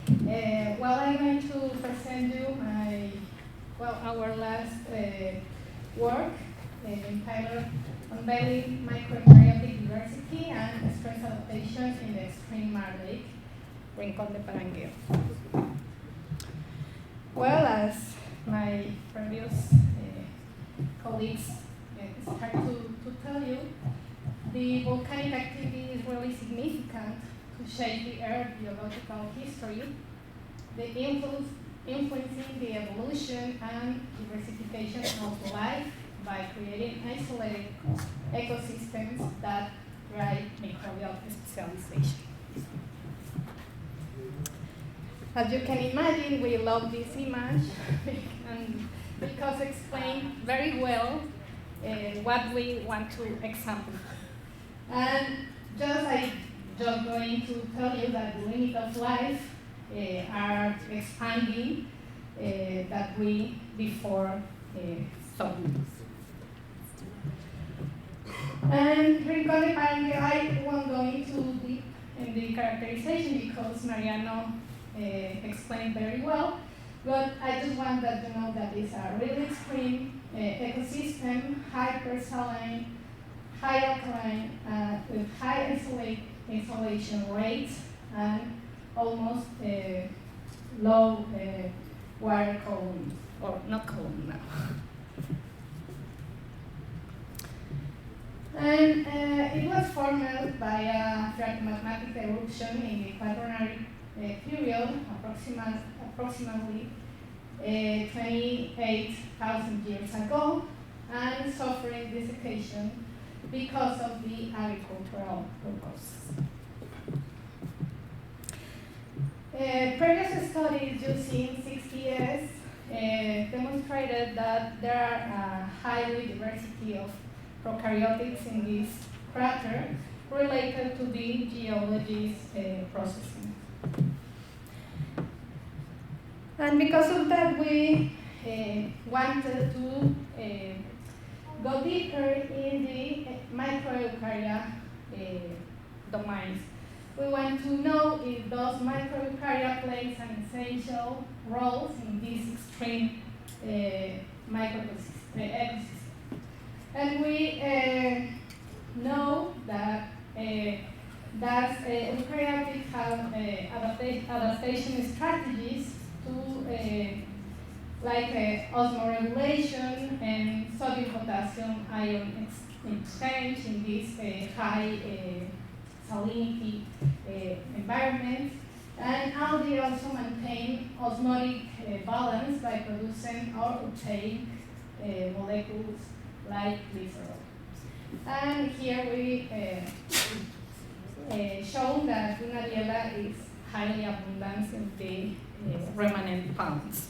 Well, I'm going to present you our last work entitled Unveiling Microeukaryotic Diversity and Stress Adaptations in the Extreme Maar Lake, RincÄ&n de Parangueo. Well, as my previous colleagues start to tell you, the volcanic activity is really significant to shape the Earth's geological history, influencing the evolution and diversification of life by creating isolated ecosystems that drive microbial specialization. As you can imagine, we love this image and because it explains very well what we want to examine. And I'm just going to tell you that the limits of life are expanding that we before thought. And regarding Parangueo, I won't go into deep in the characterization because Mariano explained very well, but I just want that to know that it's a really extreme ecosystem, hypersaline, high alkaline, with high isolation rates and almost low water column, or not column now. And it was formed by a magmatic eruption in the Quaternary period, approximately 28,000 years ago, and suffering desiccation because of the agricultural purpose. Previous studies using 6DS demonstrated that there are a high diversity of prokaryotics in this crater related to the geology's processing. And because of that, we wanted to go deeper in the microeukarya domains. We want to know if those microeukarya plays an essential role in this extreme ecosystem. And we know that eukaryotic have adaptation strategies to like osmoregulation and sodium-potassium ion exchange in this high salinity environment. And algae also maintain osmotic balance by producing or obtaining molecules like glycerol. And here we show that Gunariella is highly abundant in the remnant ponds.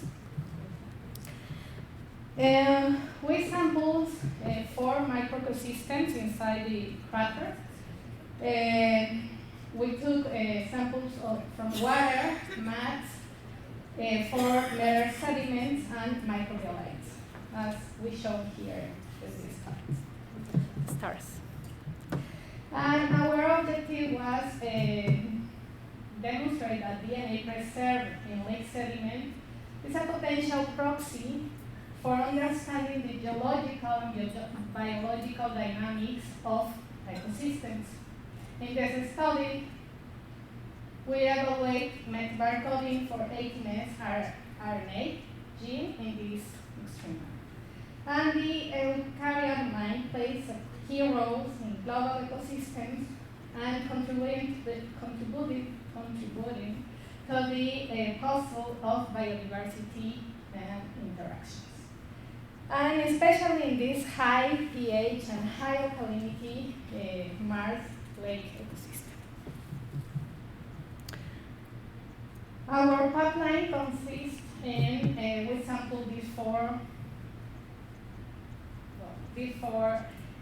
We sampled 4 microecosystems inside the crater. We took samples from water, mats, 4 layer sediments, and microbialites, as we show here with these stars. And our objective was demonstrate that DNA preserved in lake sediment is a potential proxy for understanding the geological and biological dynamics of ecosystems. In this study, we evaluate met barcoding for 18S RNA gene in this extreme. And the eukaryote domain plays a key role in global ecosystems and contributing to the puzzle of biodiversity and interactions. And especially in this high pH and high alkalinity Maar lake ecosystem. Our pipeline consists in, we sampled these four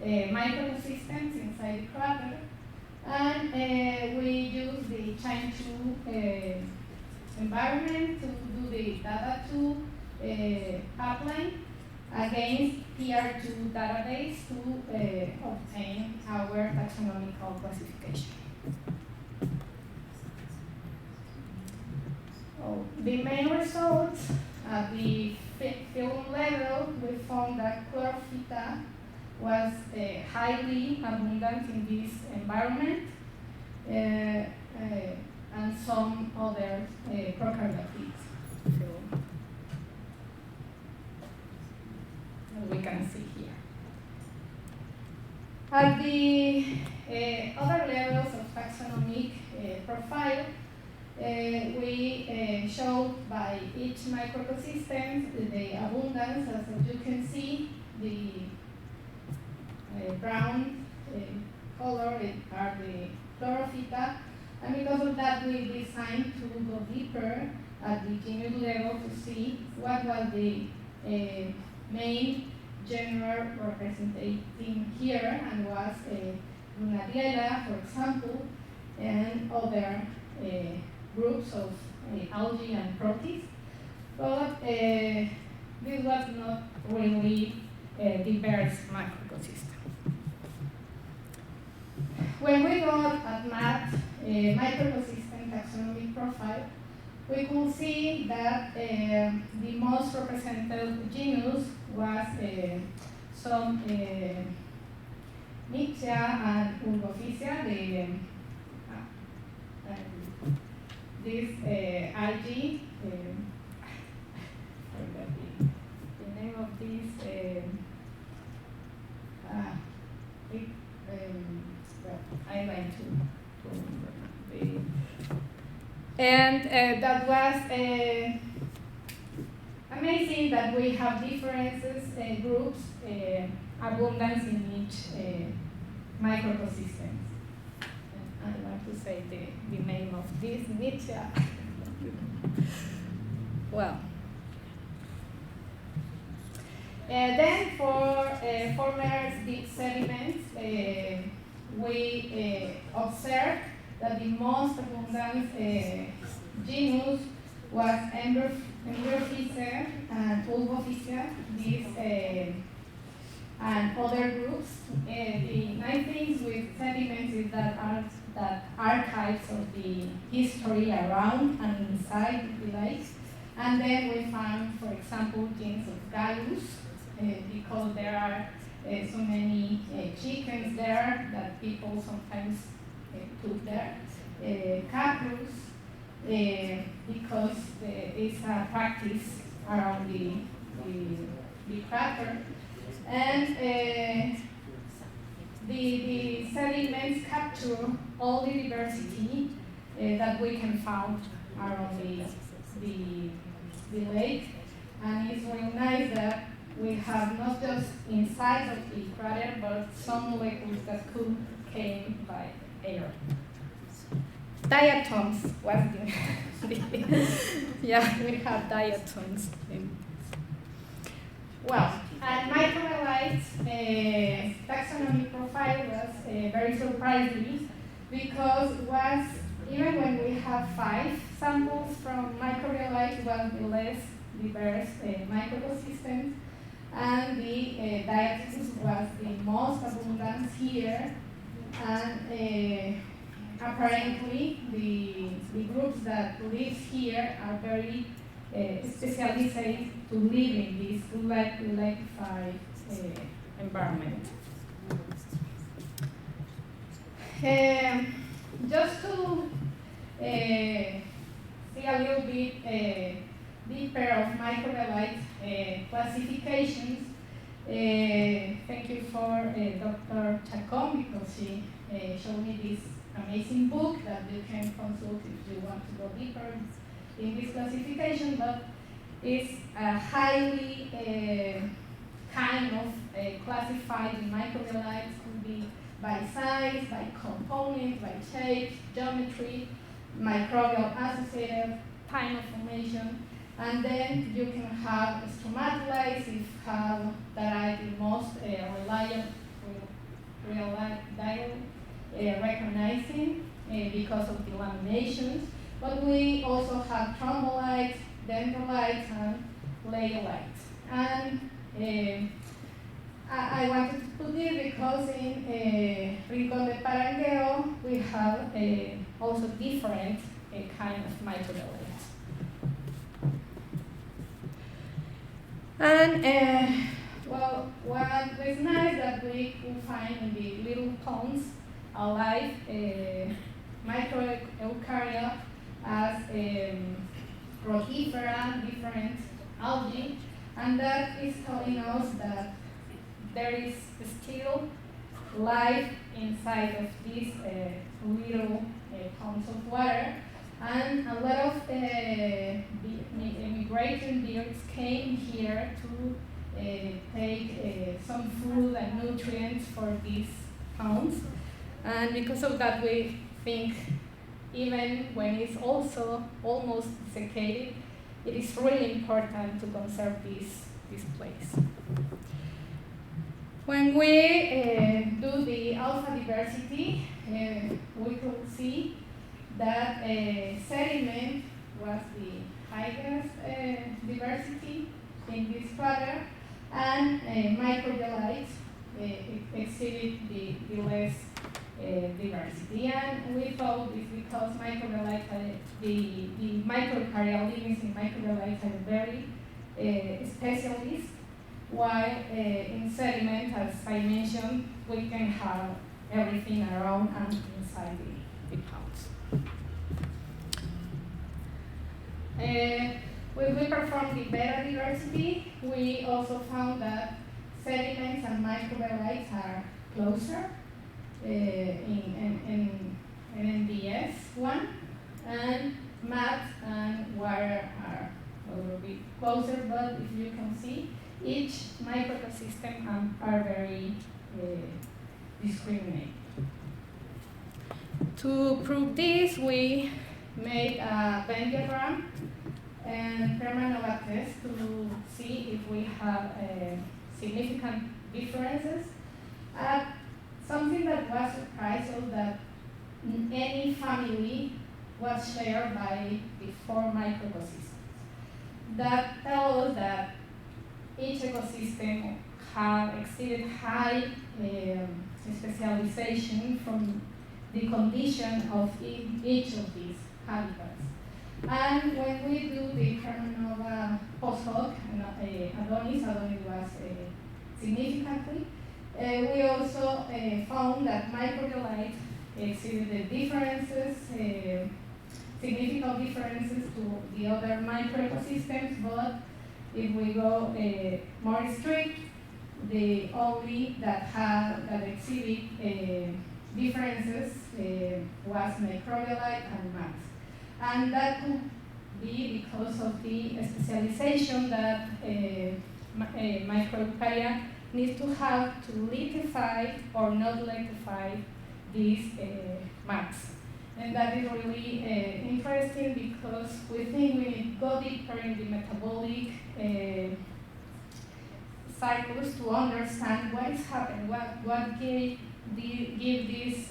microecosystems inside the crater, and we use the Chain 2 environment to do the data2 pipeline against PR2 database to obtain our taxonomical classification. Oh, the main results at the film level, we found that chlorophyta was highly abundant in this environment, and some other prokaryotic film, as we can see here. At the other levels of taxonomic profile, we showed by each microecosystem the abundance. As you can see, the brown color are the chlorophyta, and because of that we designed to go deeper at the genus level to see what was the main genre representing here, and was Brunariella, for example, and other groups of algae and protists, but this was not really a diverse macroecosystem. When we got at Maar, microecosystem taxonomic profile, we could see that the most represented genus was some Nyctea and Urgophysia, this algae, forgot the name of this, well, I like to remember. And that was amazing that we have differences, groups, abundance in each microecosystem. I want to say the name of this Nyctea. Well, then for former deep sediments, we observed that the most abundant genus was Embryophysia and Ulvophysia, these and other groups. The nice things with sediments is that archives of the history around and inside the lakes. And then we found, for example, genes of Gallus, because there are so many chickens there that people sometimes put there. Caprus, because it's a practice around the crater. And the sediments capture all the diversity that we can find around the lake. And it's really nice that we have not just inside of the crater, but some molecules that could came by air. Diatoms was yeah, we have diatoms. Well, and microbialites taxonomic profile was very surprising, because was even when we have 5 samples from microbialites, was the less diverse microecosystems, and the Diatoms was the most abundant here, and apparently the groups that live here are very specialized to live in this lakified environment. Just to see a little bit deeper of microbialite classifications, thank you for Dr. Chacón, because she showed me this amazing book that you can consult if you want to go deeper in this classification, but it's highly kind of classified in microbialites. Could be by size, by component, by shape, geometry, microbial associated, time of formation, and then you can have stromatolites that are the most reliable recognizing because of the laminations. But we also have trombolites, dendrolites, and leiolites. And I wanted to put it because in RincÄ&n de Parangueo we have also different kind of microbialites. And well, what was nice that we could find in the little ponds alive microeukaryote as rotifera, different algae, and that is telling us that there is still life inside of these little ponds of water, and a lot of migrating birds came here to take some food and nutrients for these ponds, and because of that we think even when it's also almost desiccated, it is really important to conserve this place. When we do the alpha diversity, we could see that sediment was the highest diversity in this platter, and microbialites exceeded the less diversity. And we thought this because microbialites, the microeukaryotes in microbialites are very specialist, while in sediment, as I mentioned, we can have everything around and inside the ponds. When we performed the beta diversity, we also found that sediments and microbialites are closer in NBS1, and mats and water are a little bit closer, but if you can see, each microecosystem are very discriminate. To prove this, we made a Venn diagram and Parangueo test to see if we have significant differences. Something that was surprising that any family was shared by the 4 microecosystems. That tells us that each ecosystem have exceeded high specialization from the condition of each of these habitats. And when we do the Parangueo post hoc, Adonis was significantly, we also found that microbialites exceeded the differences, significant differences to the other microecosystems, but if we go more strict, the only that exhibit differences was microbialite and mats. And that could be because of the specialization that microeukarya needs to have to liquefy or not liquefy these mats. And that is really interesting because we think we need to go deeper in the metabolic cycles to understand what is happening, what gave this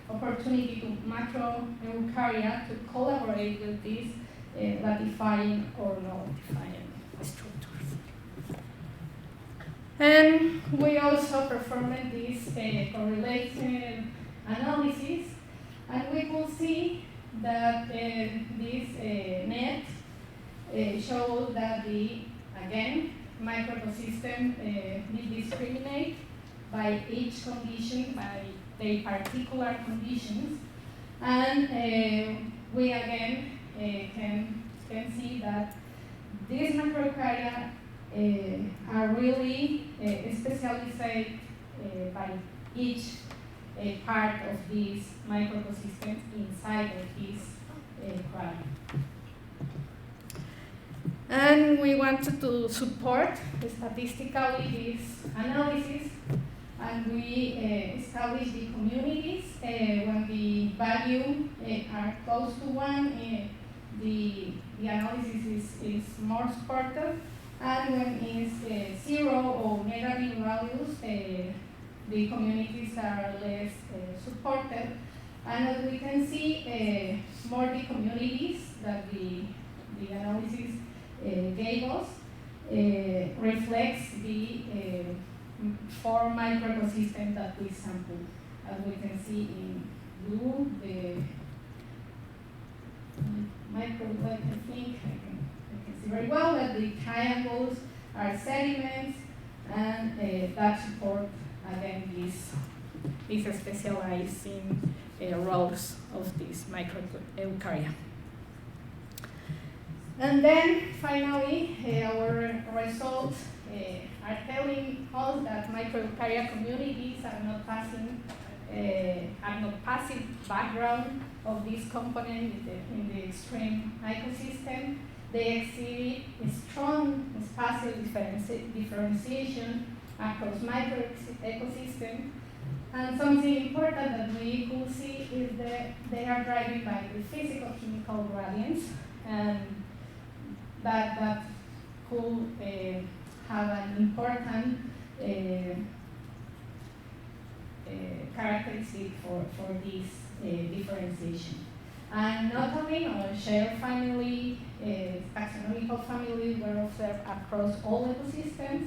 opportunity to macroeukarya to collaborate with these latifying or non-latifying structures. And we also performed this correlation analysis, and we could see that this net shows that again, microecosystem will discriminate by each condition, by the particular conditions, and we again can see that these macroeukarya are really specialized by each part of this microecosystem inside of this aquarium. And we wanted to support statistically this analysis, and we established the communities. When the value are close to 1, the analysis is more supportive, and when it's 0 or negative values, the communities are less supported. And as we can see, more the communities that the analysis gave us reflects the 4 microecosystems that we sampled. As we can see in blue, the microeukaryote, I think I can see very well that the triangles are sediments, and that support, again, these specializing roles of this microeukarya. And then, finally, our results are telling us that microeukarya communities are not passive background of this component in the extreme ecosystem. They exhibit a strong spatial differentiation across microecosystems. And something important that we could see is that they are driven by the physical-chemical gradients, and that could have an important characteristic for this differentiation. And not only our shared family, taxonomical families were observed across all ecosystems,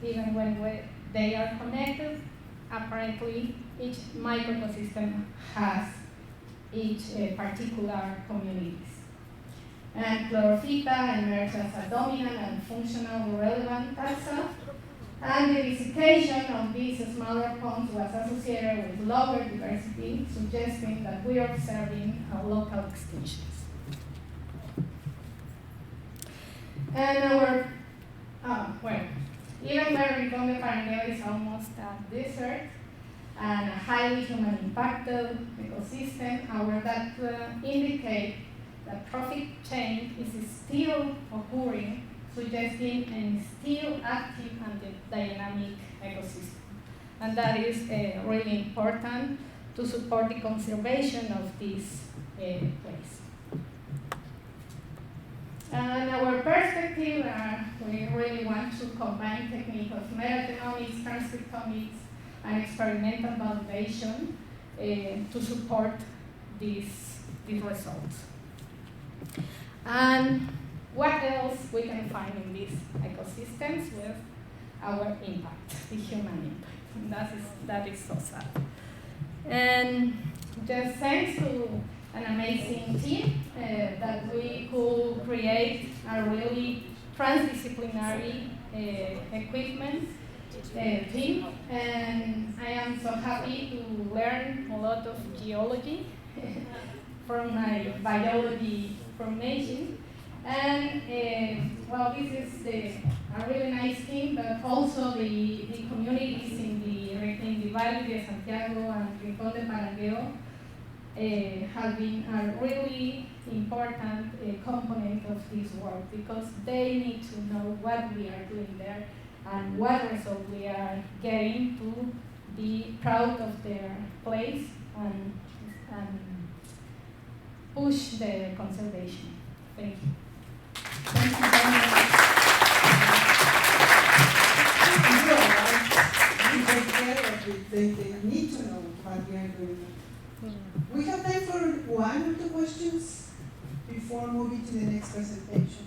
even when they are connected. Apparently, each microecosystem has each particular communities. And chlorophyta emerged as a dominant and functional relevant taxa, and the desiccation of these smaller ponds was associated with lower diversity, suggesting that we are observing local extinctions. And even though Parangueo is almost a desert and a highly human impacted ecosystem, that indicate that trophic change is still occurring, suggesting a still active and dynamic ecosystem. And that is really important to support the conservation of this place. And our perspective, we really want to combine techniques of metagenomics, transcriptomics, and experimental validation to support these results. And what else we can find in these ecosystems with our impact, the human impact. And that is so sad. And just thanks to an amazing team that we could create a really transdisciplinary equipment team. And I am so happy to learn a lot of geology from my biology formation. And this is a really nice team, but also the communities in the Valle de Santiago and Rincón de Parangueo have been a really important component of this work, because they need to know what we are doing there and what result we are getting to be proud of their place and push the conservation. Thank you. Thank you very much. They need to know what we are doing. We have time for one or two questions before moving to the next presentation.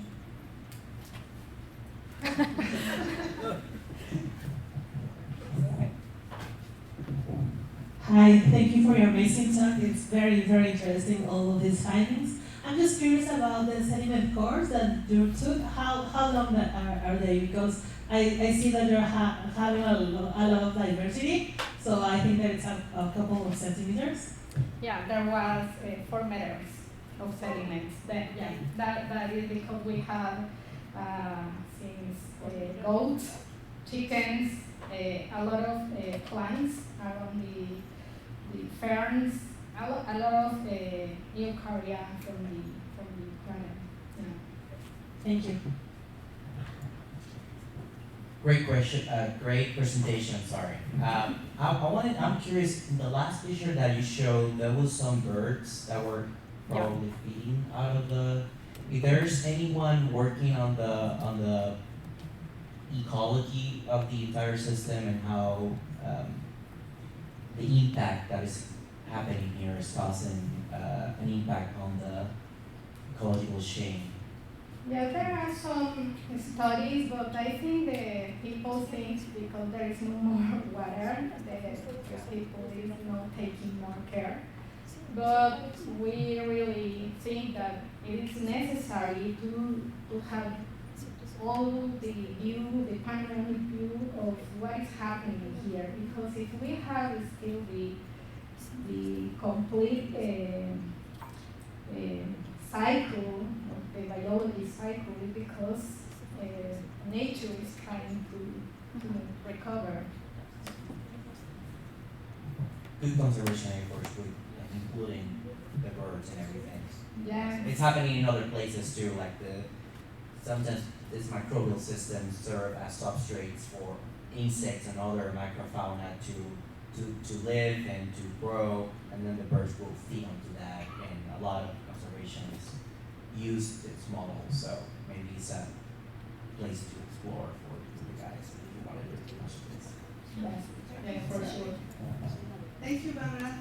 Hi, thank you for your amazing talk. It's very, very interesting, all of these findings. I'm just curious about the sediment cores that you took. How long are they? Because I see that you're having a lot of diversity, so I think that it's a couple of centimeters. Yeah, there was 4 meters of sediments. That is because we have since goats, chickens, a lot of plants around the ferns, a lot of eukarya from the planet. Yeah. Thank you. Great question. Great presentation. Sorry. I'm curious. In the last picture that you showed, there was some birds that were probably feeding out of the. If there's anyone working on the ecology of the entire system and how the impact that is happening here is causing an impact on the ecological chain. Yeah, there are some studies, but I think the people think because there is no more water, the people is not taking more care. But we really think that it is necessary to have all the view, the panoramic view of what is happening here. Because if we have still the complete cycle, of the biology cycle, is because nature is trying to recover. Good conservation efforts with including the birds and everything. Yeah. It's happening in other places too, like sometimes these microbial systems serve as substrates for insects and other microfauna to live and to grow, and then the birds will feed onto that, and a lot of conservationists use this model, so maybe it's a place to explore for you guys if you want to do questions. Yeah, for sure. Thank you, Barbara.